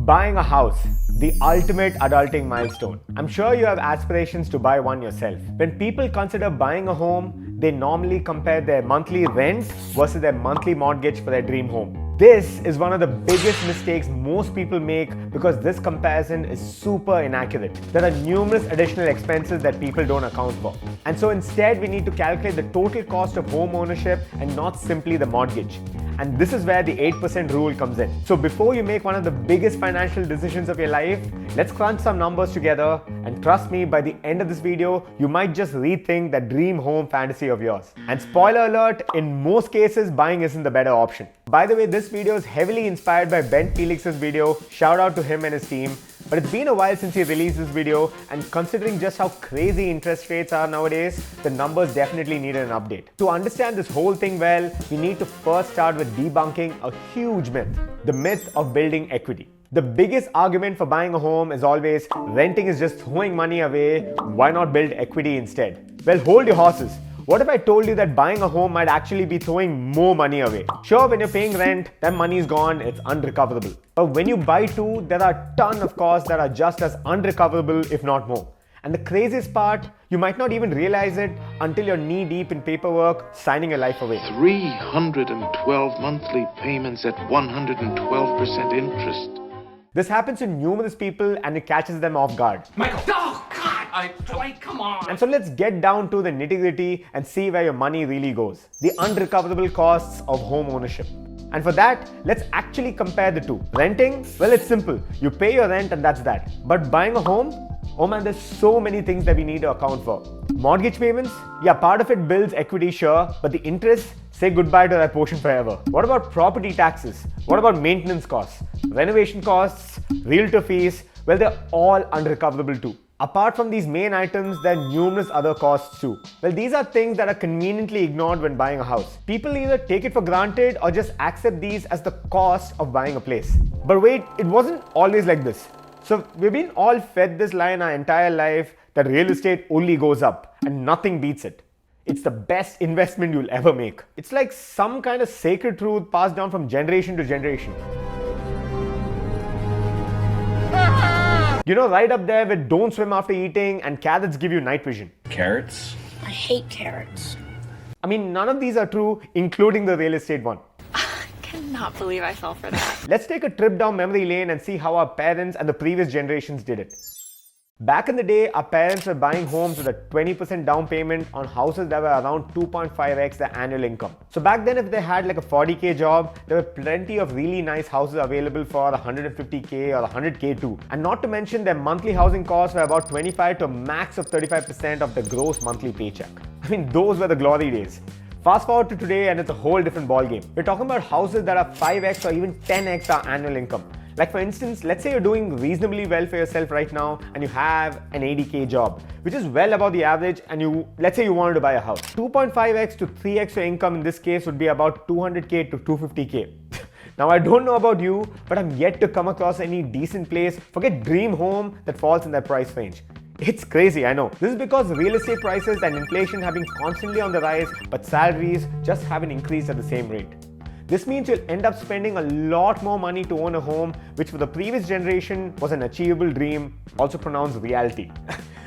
Buying a house, the ultimate adulting milestone. I'm sure you have aspirations to buy one yourself. When people consider buying a home, they normally compare their monthly rent versus their monthly mortgage for their dream home. This is one of the biggest mistakes most people make because this comparison is super inaccurate. There are numerous additional expenses that people don't account for. And so instead, we need to calculate the total cost of home ownership and not simply the mortgage. And this is where the 8% rule comes in. So before you make one of the biggest financial decisions of your life, let's crunch some numbers together. And trust me, by the end of this video, you might just rethink that dream home fantasy of yours. And spoiler alert, in most cases, buying isn't the better option. By the way, this video is heavily inspired by Ben Felix's video. Shout out to him and his team. But it's been a while since he released this video, and considering just how crazy interest rates are nowadays, the numbers definitely needed an update. To understand this whole thing well, we need to first start with debunking a huge myth, the myth of building equity. The biggest argument for buying a home is always renting is just throwing money away, why not build equity instead? Well, hold your horses. What if I told you that buying a home might actually be throwing more money away? Sure, when you're paying rent, that money is gone, it's unrecoverable. But when you buy too, there are a ton of costs that are just as unrecoverable, if not more. And the craziest part, you might not even realize it until you're knee deep in paperwork, signing your life away. 312 monthly payments at 112% interest. This happens to numerous people and it catches them off guard. Michael! Oh, God! Come on! And so let's get down to the nitty-gritty and see where your money really goes. The unrecoverable costs of home ownership. And for that, let's actually compare the two. Renting? Well, it's simple. You pay your rent and that's that. But buying a home? Oh man, there's so many things that we need to account for. Mortgage payments? Yeah, part of it builds equity, sure, but the interest? Say goodbye to that portion forever. What about property taxes? What about maintenance costs? Renovation costs? Realtor fees? Well, they're all unrecoverable too. Apart from these main items, there are numerous other costs too. Well, these are things that are conveniently ignored when buying a house. People either take it for granted or just accept these as the cost of buying a place. But wait, it wasn't always like this. So we've been all fed this line our entire life that real estate only goes up and nothing beats it. It's the best investment you'll ever make. It's like some kind of sacred truth passed down from generation to generation. You know, right up there with don't swim after eating and carrots give you night vision. Carrots? I hate carrots. I mean, none of these are true, including the real estate one. I cannot believe I fell for that. Let's take a trip down memory lane and see how our parents and the previous generations did it. Back in the day, our parents were buying homes with a 20% down payment on houses that were around 2.5x their annual income. So back then, if they had like a 40k job, there were plenty of really nice houses available for 150k or 100k too. And not to mention their monthly housing costs were about 25 to a max of 35% of the gross monthly paycheck. I mean, those were the glory days. Fast forward to today and it's a whole different ballgame. We're talking about houses that are 5x or even 10x our annual income. Like for instance, let's say you're doing reasonably well for yourself right now and you have an 80k job, which is well above the average, and let's say you wanted to buy a house. 2.5x to 3x your income in this case would be about 200k to 250k. Now I don't know about you, but I'm yet to come across any decent place, forget dream home, that falls in that price range. It's crazy, I know. This is because real estate prices and inflation have been constantly on the rise, but salaries just haven't increased at the same rate. This means you'll end up spending a lot more money to own a home, which for the previous generation was an achievable dream, also pronounced reality.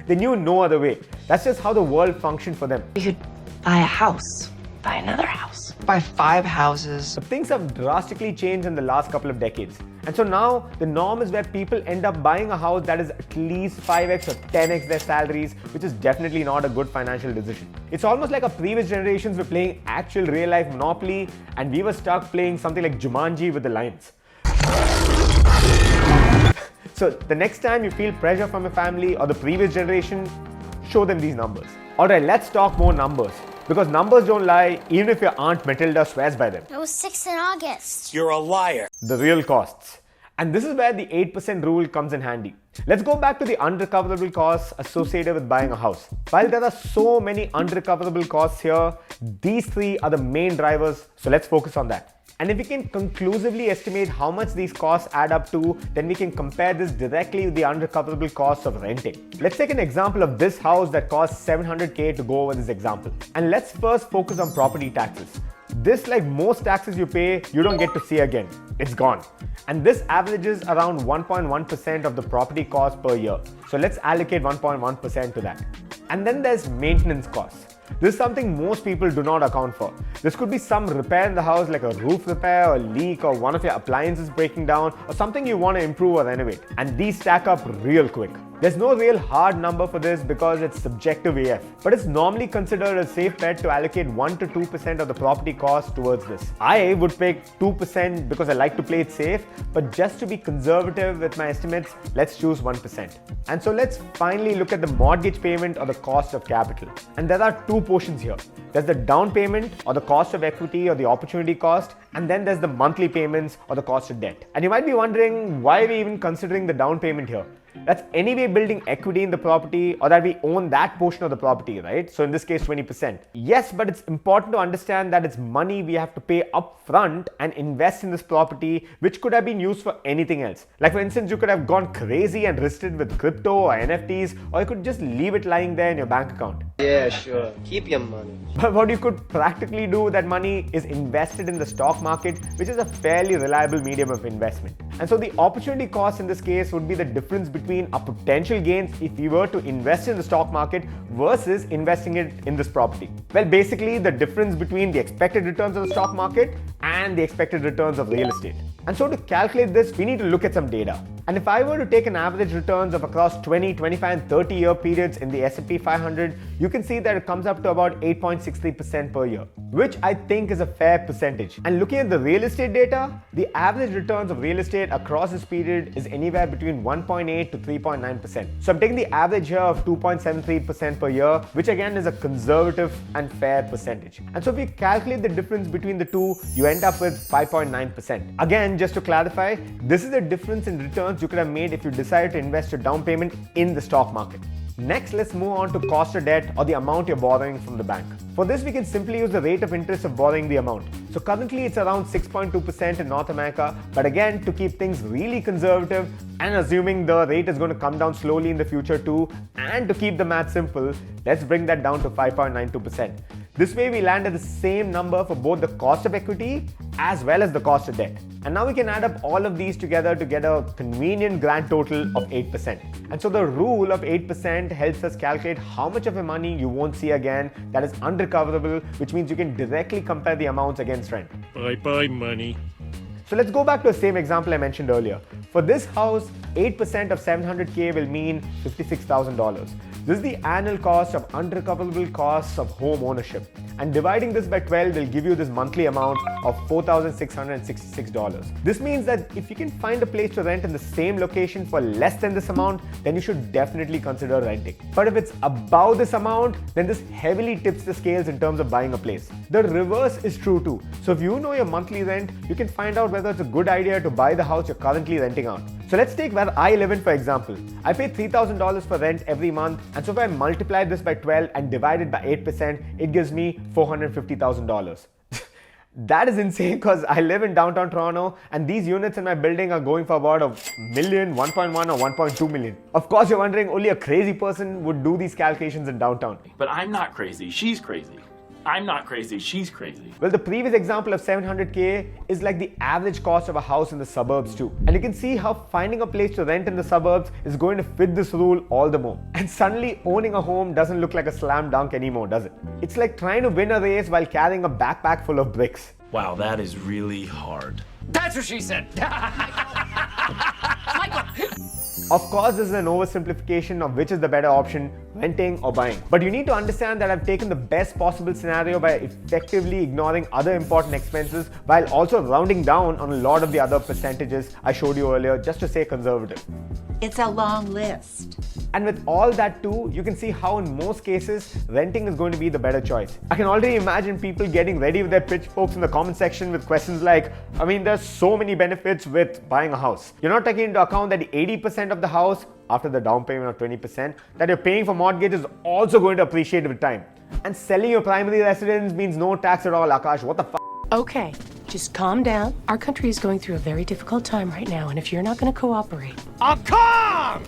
They knew no other way. That's just how the world functioned for them. You could buy a house, buy another house, buy 5 houses. But things have drastically changed in the last couple of decades. And so now the norm is where people end up buying a house that is at least 5x or 10x their salaries, which is definitely not a good financial decision. It's almost like our previous generations were playing actual real life Monopoly and we were stuck playing something like Jumanji with the lions. So the next time you feel pressure from your family or the previous generation, show them these numbers. Alright, let's talk more numbers. Because numbers don't lie, even if your Aunt Matilda swears by them. It was 6 in August. You're a liar. The real costs. And this is where the 8% rule comes in handy. Let's go back to the unrecoverable costs associated with buying a house. While there are so many unrecoverable costs here, these 3 are the main drivers, so let's focus on that. And if we can conclusively estimate how much these costs add up to, then we can compare this directly with the unrecoverable costs of renting. Let's take an example of this house that costs 700k to go over this example. And let's first focus on property taxes. This, like most taxes you pay, you don't get to see again. It's gone. And this averages around 1.1% of the property cost per year. So let's allocate 1.1% to that. And then there's maintenance costs. This is something most people do not account for. This could be some repair in the house, like a roof repair or leak, or one of your appliances breaking down, or something you want to improve or renovate. And these stack up real quick. There's no real hard number for this because it's subjective AF, but it's normally considered a safe bet to allocate 1 to 2% of the property cost towards this. I would pick 2% because I like to play it safe, but just to be conservative with my estimates, let's choose 1%. And so let's finally look at the mortgage payment or the cost of capital. And there are two portions here. There's the down payment or the cost of equity or the opportunity cost, and then there's the monthly payments or the cost of debt. And you might be wondering why we're even considering the down payment here. That's anyway building equity in the property, or that we own that portion of the property, right? So in this case, 20%. Yes, but it's important to understand that it's money we have to pay up front and invest in this property, which could have been used for anything else. Like for instance, you could have gone crazy and risked it with crypto or NFTs, or you could just leave it lying there in your bank account. Yeah, sure. Keep your money. But what you could practically do with that money is invested in the stock market, which is a fairly reliable medium of investment. And so the opportunity cost in this case would be the difference between our potential gains if we were to invest in the stock market versus investing it in this property. Well, basically the difference between the expected returns of the stock market and the expected returns of real estate. And so to calculate this, we need to look at some data. And if I were to take an average returns of across 20, 25 and 30 year periods in the S&P 500, you can see that it comes up to about 8.63% per year, which I think is a fair percentage. And looking at the real estate data, the average returns of real estate across this period is anywhere between 1.8 to 3.9%. So I'm taking the average here of 2.73% per year, which again is a conservative and fair percentage. And so if you calculate the difference between the two, you end up with 5.9%. Again, just to clarify, this is the difference in returns you could have made if you decided to invest your down payment in the stock market. Next, let's move on to cost of debt or the amount you're borrowing from the bank. For this, we can simply use the rate of interest of borrowing the amount. So currently it's around 6.2% in North America, but again, to keep things really conservative and assuming the rate is going to come down slowly in the future too, and to keep the math simple, let's bring that down to 5.92%. This way we land at the same number for both the cost of equity as well as the cost of debt. And now we can add up all of these together to get a convenient grand total of 8%. And so the rule of 8% helps us calculate how much of your money you won't see again that is unrecoverable, which means you can directly compare the amounts against rent. Bye-bye, money. So let's go back to the same example I mentioned earlier. For this house, 8% of 700K will mean $56,000. This is the annual cost of unrecoverable costs of home ownership. And dividing this by 12 will give you this monthly amount of $4,666. This means that if you can find a place to rent in the same location for less than this amount, then you should definitely consider renting. But if it's above this amount, then this heavily tips the scales in terms of buying a place. The reverse is true too. So if you know your monthly rent, you can find out whether it's a good idea to buy the house you're currently renting out. So let's take where I live in for example. I pay $3,000 for rent every month, and so if I multiply this by 12 and divide it by 8%, it gives me $450,000. That is insane because I live in downtown Toronto and these units in my building are going for about $1 million, 1.1 or 1.2 million. Of course, you're wondering only a crazy person would do these calculations in downtown. But I'm not crazy, she's crazy. I'm not crazy, she's crazy. Well, the previous example of 700K is like the average cost of a house in the suburbs too. And you can see how finding a place to rent in the suburbs is going to fit this rule all the more. And suddenly owning a home doesn't look like a slam dunk anymore, does it? It's like trying to win a race while carrying a backpack full of bricks. Wow, that is really hard. That's what she said. Of course, this is an oversimplification of which is the better option, renting or buying. But you need to understand that I've taken the best possible scenario by effectively ignoring other important expenses while also rounding down on a lot of the other percentages I showed you earlier just to stay conservative. It's a long list. And with all that too, you can see how in most cases, renting is going to be the better choice. I can already imagine people getting ready with their pitchforks in the comment section with questions like, there's so many benefits with buying a house. You're not taking into account that 80% of the house, after the down payment of 20%, that you're paying for mortgage is also going to appreciate with time. And selling your primary residence means no tax at all, Akash. What the f***? Okay, just calm down. Our country is going through a very difficult time right now, and if you're not going to cooperate... I'm calm!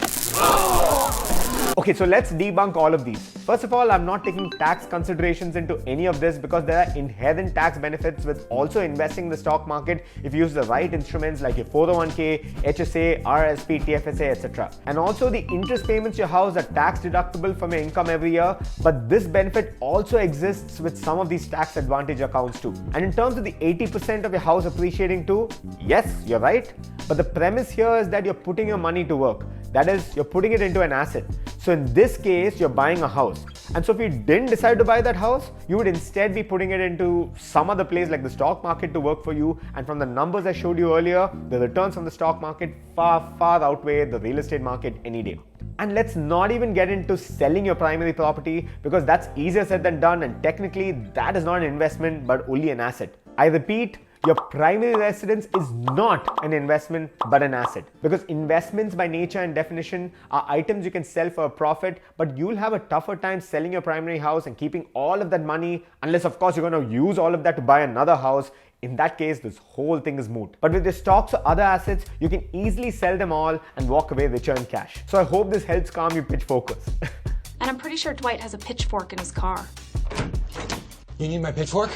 Okay, so let's debunk all of these. First of all, I'm not taking tax considerations into any of this because there are inherent tax benefits with also investing in the stock market if you use the right instruments like your 401k, HSA, RSP, TFSA, etc. And also the interest payments to your house are tax deductible from your income every year, but this benefit also exists with some of these tax advantage accounts too. And in terms of the 80% of your house appreciating too, yes, you're right. But the premise here is that you're putting your money to work. That is, you're putting it into an asset. So in this case, you're buying a house. And so if you didn't decide to buy that house, you would instead be putting it into some other place like the stock market to work for you. And from the numbers I showed you earlier, the returns from the stock market far outweigh the real estate market any day. And let's not even get into selling your primary property because that's easier said than done, and technically that is not an investment but only an asset. I repeat, your primary residence is not an investment but an asset, because investments by nature and definition are items you can sell for a profit, but you'll have a tougher time selling your primary house and keeping all of that money, unless of course you're going to use all of that to buy another house. In that case, this whole thing is moot. But with your stocks or other assets, you can easily sell them all and walk away richer in cash. So I hope this helps calm your pitch focus. And I'm pretty sure Dwight has a pitchfork in his car. You need my pitchfork?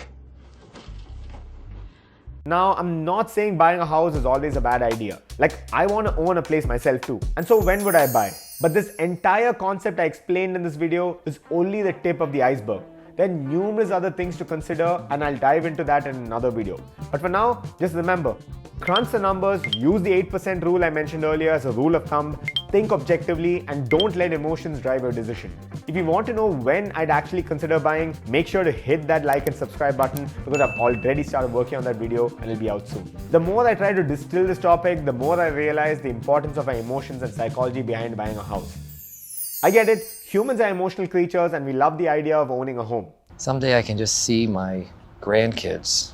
Now, I'm not saying buying a house is always a bad idea. Like, I want to own a place myself too. And so when would I buy? But this entire concept I explained in this video is only the tip of the iceberg. There are numerous other things to consider, and I'll dive into that in another video. But for now, just remember, crunch the numbers, use the 8% rule I mentioned earlier as a rule of thumb, think objectively, and don't let emotions drive your decision. If you want to know when I'd actually consider buying, make sure to hit that like and subscribe button because I've already started working on that video and it'll be out soon. The more I try to distill this topic, the more I realize the importance of our emotions and psychology behind buying a house. I get it, humans are emotional creatures and we love the idea of owning a home. Someday I can just see my grandkids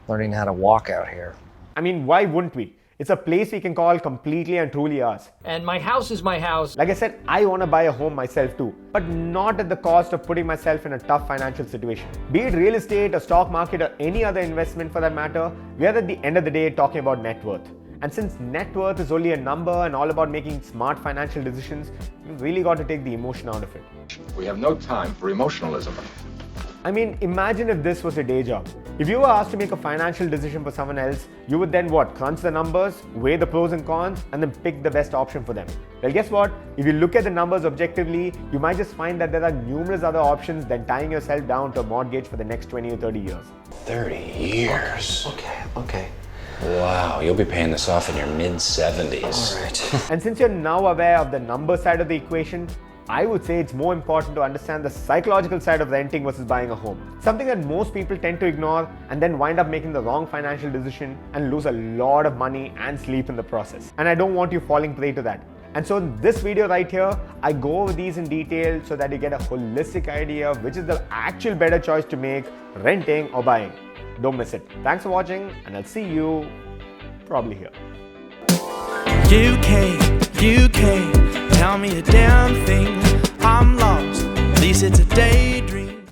learning how to walk out here. I mean, why wouldn't we? It's a place we can call completely and truly ours. And my house is my house. Like I said, I want to buy a home myself too, but not at the cost of putting myself in a tough financial situation. Be it real estate or stock market or any other investment for that matter, we are at the end of the day talking about net worth. And since net worth is only a number and all about making smart financial decisions, you've really got to take the emotion out of it. We have no time for emotionalism. I mean, imagine if this was a day job. If you were asked to make a financial decision for someone else, you would then what? Crunch the numbers, weigh the pros and cons, and then pick the best option for them. Well, guess what? If you look at the numbers objectively, you might just find that there are numerous other options than tying yourself down to a mortgage for the next 20 or 30 years. 30 years? Okay. Wow, you'll be paying this off in your mid-70s. All right. And since you're now aware of the number side of the equation, I would say it's more important to understand the psychological side of renting versus buying a home. Something that most people tend to ignore and then wind up making the wrong financial decision and lose a lot of money and sleep in the process. And I don't want you falling prey to that. And so in this video right here, I go over these in detail so that you get a holistic idea of which is the actual better choice to make, renting or buying. Don't miss it. Thanks for watching and I'll see you probably here. UK, tell me a damn thing. I'm lost, at least it's a daydream.